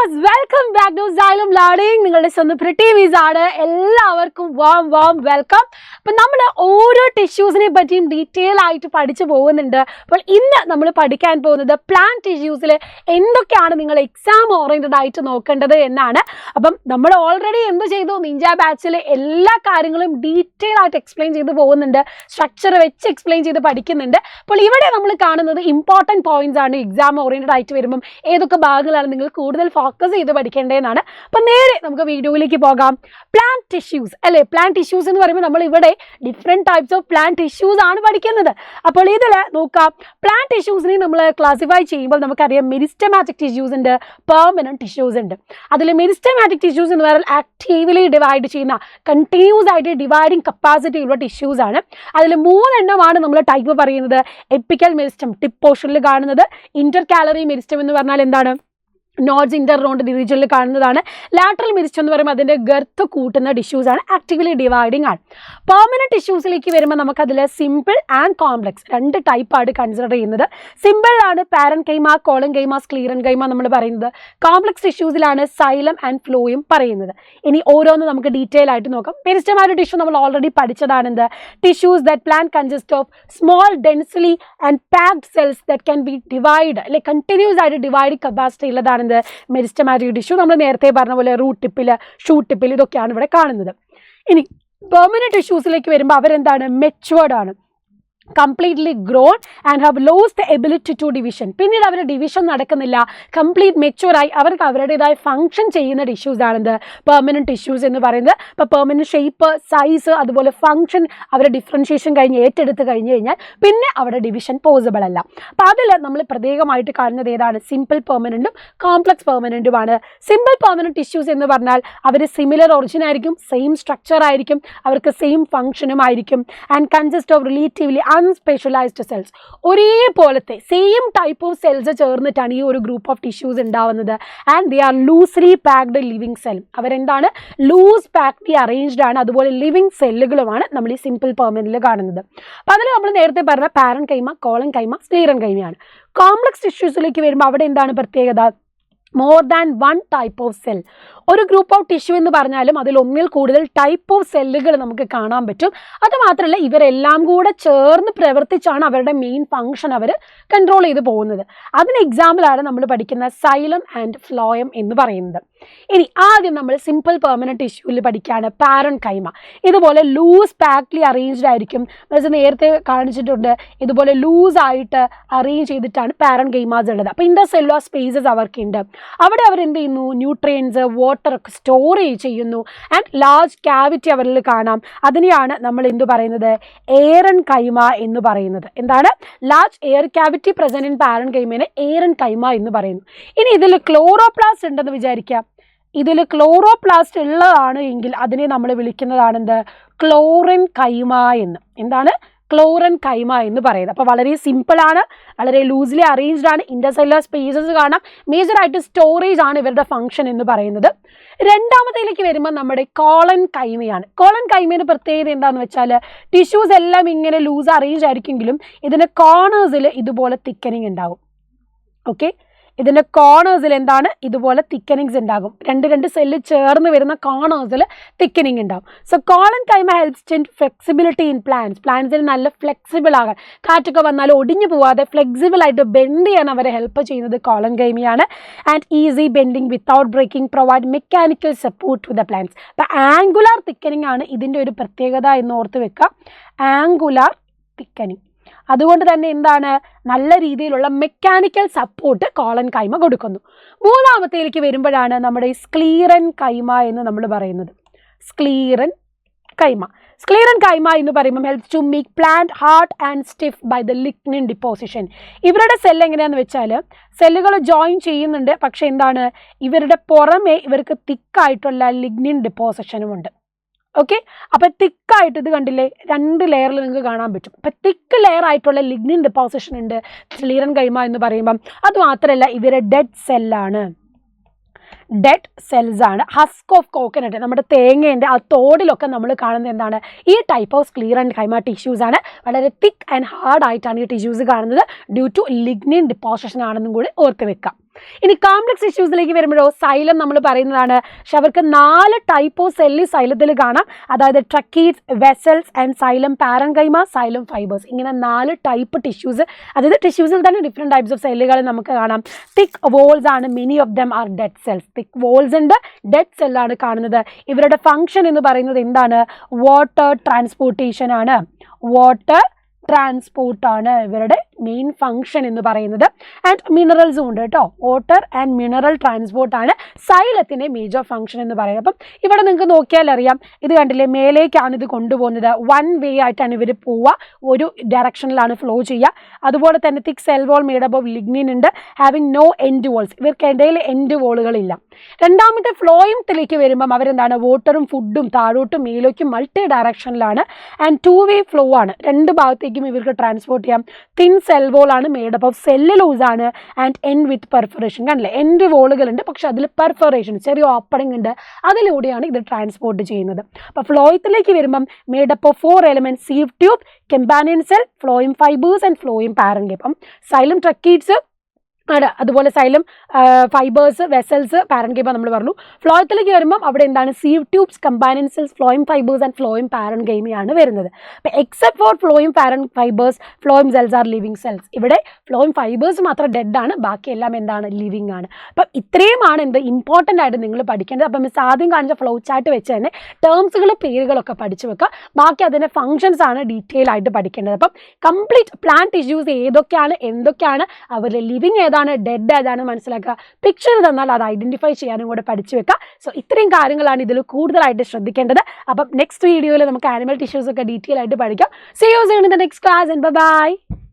Viewers, welcome back to Xylem Learning. നിങ്ങളുടെ സ്വന്തം pretty Weiss ആണ്. എല്ലാവർക്കും വാം വെൽക്കം. അപ്പം നമ്മൾ ഓരോ ടിഷ്യൂസിനെ പറ്റിയും ഡീറ്റെയിൽ ആയിട്ട് പഠിച്ചു പോകുന്നുണ്ട്. അപ്പോൾ ഇന്ന് നമ്മൾ പഠിക്കാൻ പോകുന്നത് പ്ലാന്റ് ടിഷ്യൂസിൽ എന്തൊക്കെയാണ് നിങ്ങൾ എക്സാം ഓറിയൻറ്റഡ് ആയിട്ട് നോക്കേണ്ടത് എന്നാണ്. അപ്പം നമ്മൾ ഓൾറെഡി എന്ത് ചെയ്തു, നിഞ്ച ബാച്ചിൽ എല്ലാ കാര്യങ്ങളും ഡീറ്റെയിൽ ആയിട്ട് എക്സ്പ്ലെയിൻ ചെയ്ത് പോകുന്നുണ്ട്, സ്ട്രക്ചർ വെച്ച് എക്സ്പ്ലെയിൻ ചെയ്ത് പഠിക്കുന്നുണ്ട്. അപ്പോൾ ഇവിടെ നമ്മൾ കാണുന്നത് ഇമ്പോർട്ടൻറ്റ് പോയിന്റ്സ് ആണ്. എക്സാം ഓറിയൻറ്റഡ് ആയിട്ട് വരുമ്പം ഏതൊക്കെ ഭാഗങ്ങളാണ് നിങ്ങൾ കൂടുതൽ ഫോക്കസ് ചെയ്ത് പഠിക്കേണ്ടതെന്നാണ്. അപ്പം നേരെ നമുക്ക് വീഡിയോയിലേക്ക് പോകാം. പ്ലാന്റ് ടിഷ്യൂസ് അല്ലേ, പ്ലാന്റ് ടിഷ്യൂസ് എന്ന് പറയുമ്പോൾ നമ്മൾ ഇവിടെ different types of plant tissues ആണ് പഠിക്കുന്നത്. അപ്പോൾ ഇതിൽ നോക്കാം, പ്ലാന്റ് ടിഷ്യൂസിനെ നമ്മൾ ക്ലാസിഫൈ ചെയ്യുമ്പോൾ നമുക്കറിയാം മെരിസ്റ്റമാറ്റിക് ടിഷ്യൂസ് ഉണ്ട്, പെർമനന്റ് ടിഷ്യൂസ് ഉണ്ട്. അതിൽ മെരിസ്റ്റമാറ്റിക് ടിഷ്യൂസ് എന്ന് പറഞ്ഞാൽ ആക്റ്റീവ്ലി ഡിവൈഡ് ചെയ്യുന്ന, കണ്ടിന്യൂസ് ആയിട്ട് ഡിവൈഡിങ് കപ്പാസിറ്റി ഉള്ള ടിഷ്യൂസ് ആണ്. അതിൽ 3 എണ്ണമാണ് നമ്മൾ ടൈപ്പ് പറയുന്നത്. എപ്പിക്കൽ മെരിസ്റ്റം ടിപ്പ് പോർഷനിൽ കാണുന്നത്, ഇന്റർ കാലറി മെരിസ്റ്റം എന്ന് പറഞ്ഞാൽ എന്താണ്, നോഡ്സ് ഇന്റർറോണ്ട് റീജിയനിൽ കാണുന്നതാണ്. ലാറ്ററൽ മെരിസ്റ്റം എന്ന് പറയുമ്പോൾ അതിൻ്റെ ഗർത്ത് കൂട്ടുന്ന ടിഷ്യൂസ് ആണ്, ആക്റ്റീവ്ലി ഡിവൈഡിങ് ആണ്. പെർമനന്റ് ടിഷ്യൂസിലേക്ക് വരുമ്പോൾ നമുക്കതിൽ സിമ്പിൾ ആൻഡ് കോംപ്ലക്സ് 2 ടൈപ്പാണ് കൺസിഡർ ചെയ്യുന്നത്. സിമ്പിൾ ആണ് പാരൻ കൈമ, കോളൻ കൈമ, സ്ക്ലീറൻ കൈമ നമ്മൾ പറയുന്നത്. കോംപ്ലക്സ് ടിഷ്യൂസിലാണ് സൈലം ആൻഡ് ഫ്ലോയും പറയുന്നത്. ഇനി ഓരോന്ന് നമുക്ക് ഡീറ്റെയിൽ ആയിട്ട് നോക്കാം. മെരിസ്റ്റമാറ്റിക് ടിഷ്യൂ നമ്മൾ ഓൾറെഡി പഠിച്ചതാണെന്ത്, tissues that plant consist of small densely and packed cells that can be divide, അല്ലെ കണ്ടിന്യൂസ് ആയിട്ട് ഡിവൈഡ് കപ്പാസിറ്റി ഉള്ളതാണ് മെരിസ്റ്റമാറ്റിക് ടിഷ്യൂ. നമ്മൾ നേരത്തെ പറഞ്ഞ പോലെ റൂട്ട് ടിപ്പിൽ, ഷൂട്ട് ടിപ്പിൽ ഇതൊക്കെയാണ് ഇവിടെ കാണുന്നത്. ഇനി പെർമനന്റ് ടിഷ്യൂസിലേക്ക് വരുമ്പോൾ അവരെന്താണ്, മെച്ചുവേർഡ് ആണ്, completely grown and have lost the ability to division. പിന്നീട് അവർ ഡിവിഷൻ നടക്കുന്നില്ല, കംപ്ലീറ്റ് മെച്ചുവറായി അവർക്ക് അവരുടേതായ ഫംഗ്ഷൻ ചെയ്യുന്ന ടിഷ്യൂസ് ആണിത് പെർമനന്റ് ടിഷ്യൂസ് എന്ന് പറയുന്നത്. ഇപ്പോൾ പെർമനന്റ് ഷേപ്പ്, സൈസ്, അതുപോലെ ഫംഗ്ഷൻ അവരുടെ ഡിഫറൻഷിയേഷൻ കഴിഞ്ഞ് ഏറ്റെടുത്ത് കഴിഞ്ഞ് കഴിഞ്ഞാൽ പിന്നെ അവിടെ ഡിവിഷൻ പോസിബിൾ അല്ല. അപ്പോൾ അതിൽ നമ്മൾ പ്രത്യേകമായിട്ട് കാണുന്നത് ഏതാണ്, സിമ്പിൾ പെർമനന്റും കോംപ്ലക്സ് പെർമനന്റുമാണ്. സിമ്പിൾ പെർമനന്റ് ടിഷ്യൂസ് എന്ന് പറഞ്ഞാൽ അവർ സിമിലർ ഒറിജിൻ ആയിരിക്കും, സെയിം സ്ട്രക്ചർ ആയിരിക്കും, അവർക്ക് സെയിം ഫംഗ്ഷനും ആയിരിക്കും. And consist of relatively unspecialised cells, ഒരേപോലത്തെ സെയിം ടൈപ്പ് ഓഫ് സെൽസ് ചേർന്നിട്ടാണ് ഈ ഒരു ഗ്രൂപ്പ് ഓഫ് ടിഷ്യൂസ് ഉണ്ടാവുന്നത്. And they are loosely packed living cell, അവരെന്താണ് ലൂസ് പാക്ഡി അറേഞ്ച്ഡ് ആണ്. അതുപോലെ ലിവിങ് സെല്ലുകളുമാണ് നമ്മൾ ഈ സിമ്പിൾ പെർമനന്റിൽ കാണുന്നത്. അപ്പം അതിൽ നമ്മൾ നേരത്തെ പറഞ്ഞ പാരൻ കൈമ, കോളൻ കൈമ, സ്ക്ലീറൻ കൈമയാണ്. കോംപ്ലക്സ് ടിഷ്യൂസിലേക്ക് വരുമ്പോൾ അവിടെ എന്താണ് പ്രത്യേകത, more than 1 type of cell. ഒരു ഗ്രൂപ്പ് ഓഫ് ടിഷ്യൂ എന്ന് പറഞ്ഞാലും അതിൽ ഒന്നിൽ കൂടുതൽ ടൈപ്പ് ഓഫ് സെല്ലുകൾ നമുക്ക് കാണാൻ പറ്റും. അതുമാത്രമല്ല ഇവരെല്ലാം കൂടെ ചേർന്ന് പ്രവർത്തിച്ചാണ് അവരുടെ മെയിൻ ഫംഗ്ഷൻ അവർ കൺട്രോൾ ചെയ്ത് പോകുന്നത്. അതിന് എക്സാമ്പിളാണ് നമ്മൾ പഠിക്കുന്ന സൈലം ആൻഡ് ഫ്ലോയം എന്ന് പറയുന്നത്. ഇനി ആദ്യം നമ്മൾ സിമ്പിൾ പെർമനന്റ് ടിഷ്യൂവിൽ പഠിക്കുകയാണ് പാരൻ കൈമ. ഇതുപോലെ ലൂസ് പാക്ഡ്ലി അറേഞ്ച്ഡ് ആയിരിക്കും. നേരത്തെ കാണിച്ചിട്ടുണ്ട്, ഇതുപോലെ ലൂസ് ആയിട്ട് അറേഞ്ച് ചെയ്തിട്ടാണ് പാരൻ കൈമാസ് ഉള്ളത്. അപ്പോൾ ഇന്റർ സെല്ലുലാർ സ്പേസസ് അവർക്കുണ്ട്. അവിടെ അവർ എന്ത് ചെയ്യുന്നു, ന്യൂട്രിയൻസ്, വാട്ടർ ഒക്കെ സ്റ്റോർ ചെയ്യുന്നു. ആൻഡ് ലാർജ് ക്യാവിറ്റി അവരിൽ കാണാം. അതിനെയാണ് നമ്മൾ എന്ത് പറയുന്നത്, എയറൻ കൈമ എന്ന് പറയുന്നത്. എന്താണ്, large air cavity present in പാരൻ കൈമേനെ എയറൻ കൈമ എന്ന് പറയുന്നു. ഇനി ഇതിൽ ക്ലോറോപ്ലാസ്റ്റ് ഉണ്ടെന്ന് വിചാരിക്കാം. ഇതിൽ ക്ലോറോപ്ലാസ്റ്റ് ഉള്ളതാണ് എങ്കിൽ അതിനെ നമ്മൾ വിളിക്കുന്നതാണ് എന്ത്, ക്ലോറിൻ കൈമ എന്ന്. എന്താണ്, ക്ലോറിൻ കൈമ എന്ന് പറയുന്നത്. അപ്പോൾ വളരെ സിമ്പിളാണ്, വളരെ ലൂസ്ലി അറേഞ്ച്ഡ് ആണ്, ഇന്റർസെല്ലുലാർ സ്പേസസ് കാണാം, മേജറായിട്ട് സ്റ്റോറേജ് ആണ് ഇവരുടെ ഫംഗ്ഷൻ എന്ന് പറയുന്നത്. രണ്ടാമത്തേലേക്ക് വരുമ്പോൾ നമ്മുടെ കോളൻ കൈമയാണ്. കോളൻ കൈമയുടെ പ്രത്യേകത എന്താണെന്ന് വെച്ചാൽ ടിഷ്യൂസ് എല്ലാം ഇങ്ങനെ ലൂസ് അറേഞ്ച് ആയിരിക്കുമെങ്കിലും ഇതിൻ്റെ കോർണേഴ്സിൽ ഇതുപോലെ തിക്കനിങ് ഉണ്ടാകും. ഓക്കെ, ഇതിൻ്റെ കോർണേഴ്സിൽ എന്താണ്, ഇതുപോലെ തിക്കനിങ്സ് ഉണ്ടാകും. 2 സെല്ല് ചേർന്ന് വരുന്ന കോർണേഴ്സിൽ തിക്കനിങ് ഉണ്ടാകും. So collenchyma helps in flexibility in പ്ലാന്റ്സിൽ നല്ല ഫ്ലെക്സിബിൾ ആകാൻ, കാറ്റൊക്കെ വന്നാൽ ഒടിഞ്ഞു പോവാതെ ഫ്ലെക്സിബിൾ ആയിട്ട് ബെൻഡ് ചെയ്യാൻ അവരെ ഹെൽപ്പ് ചെയ്യുന്നത് കോളൻ കൈമയാണ്. And easy bending without breaking provide mechanical support to the plants. അപ്പോൾ ആംഗുലാർ തിക്കനിങ് ആണ് ഇതിൻ്റെ ഒരു പ്രത്യേകത എന്ന് ഓർത്ത് വെക്കുക, ആംഗുലാർ തിക്കനിങ്. അതുകൊണ്ട് തന്നെ എന്താണ്, നല്ല രീതിയിലുള്ള മെക്കാനിക്കൽ സപ്പോർട്ട് കോളൻ കൈമ കൊടുക്കുന്നു. മൂന്നാമത്തേലേക്ക് വരുമ്പോഴാണ് നമ്മുടെ സ്ക്ലീറൻ കൈമ എന്ന് നമ്മൾ പറയുന്നത്. സ്ക്ലീറൻ കൈമ എന്ന് പറയുമ്പോൾ helps to make plant hard and stiff by the lignin deposition. ഇവരുടെ സെൽ എങ്ങനെയാണെന്ന് വെച്ചാൽ സെല്ലുകൾ ജോയിൻ ചെയ്യുന്നുണ്ട്, പക്ഷേ എന്താണ്, ഇവരുടെ പുറമേ ഇവർക്ക് തിക്കായിട്ടുള്ള ലിഗ്നിൻ ഡിപ്പോസിഷനും ഉണ്ട്. ഓക്കെ, അപ്പോൾ തിക്കായിട്ട് ഇത് കണ്ടില്ലേ, 2 ലെയറിൽ നിങ്ങൾക്ക് കാണാൻ പറ്റും. അപ്പോൾ തിക്ക് ലെയർ ആയിട്ടുള്ള ലിഗ്നിൻ ഡിപ്പോസിഷൻ ഉണ്ട് സ്ക്ലീറൻ കൈമ എന്ന് പറയുമ്പം. അതുമാത്രമല്ല ഇവരെ ഡെഡ് സെല്ലാണ്, ഡെഡ് സെൽസ് ആണ്. ഹസ്ക് ഓഫ് കോക്കനട്ട്, നമ്മുടെ തേങ്ങേൻ്റെ ആ തോടിലൊക്കെ നമ്മൾ കാണുന്നത് എന്താണ്, ഈ ടൈപ്പ് ഓഫ് സ്ക്ലീറൻ കൈമ ടിഷ്യൂസ് ആണ്. വളരെ തിക്ക് ആൻഡ് ഹാർഡ് ആയിട്ടാണ് ഈ ടിഷ്യൂസ് കാണുന്നത്, ഡ്യൂ ടു ലിഗ്നിൻ ഡിപ്പോസിഷൻ ആണെന്നും കൂടി ഓർത്ത് വെക്കാം. ഇനി കോംപ്ലക്സ് ടിഷ്യൂസിലേക്ക് വരുമ്പോഴോ സൈലം നമ്മൾ പറയുന്നതാണ്. പക്ഷെ അവർക്ക് 4 ടൈപ്പ് ഓഫ് സെല്ല് സൈലത്തിൽ കാണാം. അതായത് tracheids, vessels and xylem parenchyma, xylem fibres. ഇങ്ങനെ 4 ടൈപ്പ് ടിഷ്യൂസ്, അതായത് ടിഷ്യൂസിൽ തന്നെ ഡിഫറെൻറ്റ് ടൈപ്സ് ഓഫ് സെല്ലുകൾ നമുക്ക് കാണാം. തിക്ക് വോൾസ് ആണ്, many of them are dead cells. Thick walls ഉണ്ട്, ഡെഡ് സെല്ലാണ് കാണുന്നത്. ഇവരുടെ ഫംഗ്ഷൻ എന്ന് പറയുന്നത് എന്താണ്? വാട്ടർ ട്രാൻസ്പോർട്ടേഷൻ ആണ്. വാട്ടർ ട്രാൻസ്പോർട്ടാണ് ഇവരുടെ മെയിൻ ഫംഗ്ഷൻ എന്ന് പറയുന്നത്. ആൻഡ് മിനറൽസും ഉണ്ട് കേട്ടോ. വാട്ടർ ആൻഡ് മിനറൽ ട്രാൻസ്പോർട്ടാണ് സൈലത്തിൻ്റെ മേജർ ഫംഗ്ഷൻ എന്ന് പറയുന്നത്. അപ്പം ഇവിടെ നിങ്ങൾക്ക് നോക്കിയാൽ അറിയാം, ഇത് കണ്ടില്ലേ, മേലേക്കാണ് ഇത് കൊണ്ടുപോകുന്നത്. 1 വേ ആയിട്ടാണ് ഇവർ പോവുക, ഒരു ഡയറക്ഷനിലാണ് ഫ്ലോ ചെയ്യുക. അതുപോലെ തന്നെ thick cell wall made up of lignin ഉണ്ട്, ഹാവിങ് നോ എൻഡ് വോൾസ്. ഇവർക്കിടയിൽ എൻഡ് വോളുകളില്ല. രണ്ടാമത്തെ ഫ്ലോയിംത്തിലേക്ക് വരുമ്പം അവരെന്താണ്? വാട്ടറും ഫുഡും താഴോട്ടും മേലേക്കും മൾട്ടി ഡയറക്ഷനിലാണ്. ആൻഡ് 2 വേ ഫ്ലോ ആണ്, 2 ഭാഗത്തേക്കും ഇവർക്ക് ട്രാൻസ്പോർട്ട് ചെയ്യാം. തിൻ സെൽ വോൾ ആണ്, മേഡപ്പ് ഓഫ് സെല്ലുലോസ് ആണ്. And end with perforation. കണ്ടില്ലേ, എൻഡ് വോളുകളുണ്ട്, പക്ഷെ അതിൽ പെർഫറേഷൻ, ചെറിയ ഓപ്പണിംഗ് ഉണ്ട്. അതിലൂടെയാണ് ഇത് ട്രാൻസ്പോർട്ട് ചെയ്യുന്നത്. അപ്പോൾ ഫ്ലോയത്തിലേക്ക് വരുമ്പം made up of 4 element: sieve tube, companion cell, phloem fibres and phloem parenchyma. അപ്പം സൈലം ട്രക്കീഡ്സ് ആണ്, അതുപോലെ സൈലം ഫൈബേഴ്സ്, വെസൽസ്, പാരൻകൈമ നമ്മൾ പറഞ്ഞു. ഫ്ലോയത്തിലേക്ക് വരുമ്പം അവിടെ എന്താണ്? Sieve tubes, companion cells, phloem fibres and phloem പാരൻകൈമയാണ് വരുന്നത്. അപ്പോൾ except for phloem fibres, phloem cells are living cells. ഇവിടെ ഫ്ലോയിം ഫൈബേഴ്സ് മാത്രം ഡെഡ് ആണ്, ബാക്കിയെല്ലാം എന്താണ്? ലിവിങ് ആണ്. അപ്പം ഇത്രയുമാണ് എന്ത് ഇമ്പോർട്ടൻ്റ് ആയിട്ട് നിങ്ങൾ പഠിക്കേണ്ടത്. അപ്പം മിസ് ആദ്യം കാണിച്ച ഫ്ലോ ചാർട്ട് വെച്ച് തന്നെ ടേംസുകൾ, പേരുകളൊക്കെ പഠിച്ചു വെക്കുക. ബാക്കി അതിൻ്റെ ഫങ്ഷൻസ് ആണ് ഡീറ്റെയിൽ ആയിട്ട് പഠിക്കേണ്ടത്. അപ്പം കംപ്ലീറ്റ് പ്ലാന്റ് ടിഷ്യൂസ് ഏതൊക്കെയാണ്, എന്തൊക്കെയാണ്, അവരുടെ ലിവിങ് ഏതാണ്, ഡെഡ് ഏതാണ് മനസ്സിലാക്കുക. പിക്ചർ തന്നാൽ അത് ഐഡന്റിഫൈ ചെയ്യാനും കൂടെ പഠിച്ചു വെക്കുക. സോ ഇത്രയും കാര്യങ്ങളാണ് ഇതിൽ കൂടുതലായിട്ട് ശ്രദ്ധിക്കേണ്ടത്. അപ്പം നെക്സ്റ്റ് വീഡിയോയിൽ നമുക്ക് ആനിമൽ ടിഷ്യൂസ് ഒക്കെ ഡീറ്റെയിൽ ആയിട്ട് പഠിക്കാം. See you soon in the next class and bye bye.